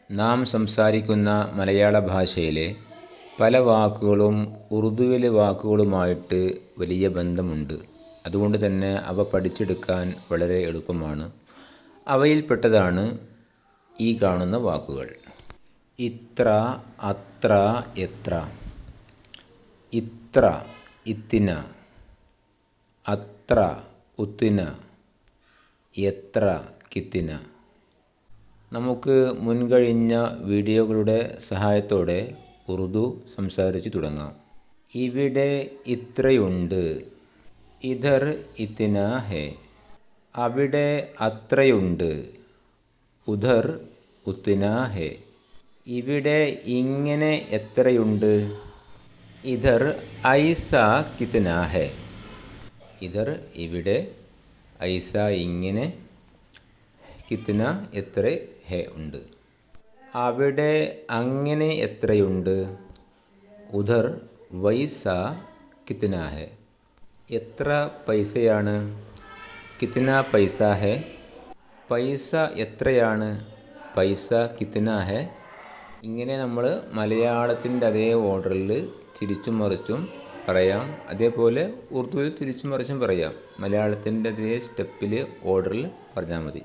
നാം സംസാരിക്കുന്ന മലയാള ഭാഷയിലെ പല വാക്കുകളും ഉറുദുവിലെ വാക്കുകളുമായിട്ട് വലിയ ബന്ധമുണ്ട്. അതുകൊണ്ട് തന്നെ അവ പഠിച്ചെടുക്കാൻ വളരെ എളുപ്പമാണ്. അവയിൽപ്പെട്ടതാണ് ഈ കാണുന്ന വാക്കുകൾ. ഇത്ര, അത്ര, എത്ര. ഇത്ര, ഇത്തിന. അത്ര, ഉത്തിന. എത്ര, കിത്തിന. നമുക്ക് മുൻകഴിഞ്ഞ വീഡിയോകളുടെ സഹായത്തോടെ ഉറുദു സംസാരിച്ച് തുടങ്ങാം. ഇവിടെ ഇത്രയുണ്ട്. ഇധർ ഇത്തിന ഹെ. അവിടെ അത്രയുണ്ട്. ഉധർ ഉത്തിന ഹെ. ഇവിടെ ഇങ്ങനെ എത്രയുണ്ട്. ഇധർ ഐസ കിത്തിന ഹെ. ഇധർ ഇവിടെ, ഐസ ഇങ്ങനെ, കിത്തിന എത്ര ഹെ ഉണ്ട്. അവിടെ അങ്ങനെ എത്രയുണ്ട്. ഉധർ വൈസ കിത്തിന ഹെ. എത്ര പൈസയാണ്. കിത്തിന പൈസ ഹെ. പൈസ എത്രയാണ്. പൈസ കിത്തിന ഹെ. ഇങ്ങനെ നമ്മൾ മലയാളത്തിൻ്റെ അതേ ഓർഡറിൽ തിരിച്ചും മറിച്ചും പറയാം. അതേപോലെ ഉറുദുവിൽ തിരിച്ചും മറിച്ചും പറയാം. മലയാളത്തിൻ്റെ അതേ സ്റ്റെപ്പിൽ ഓർഡറിൽ പറഞ്ഞാൽ മതി.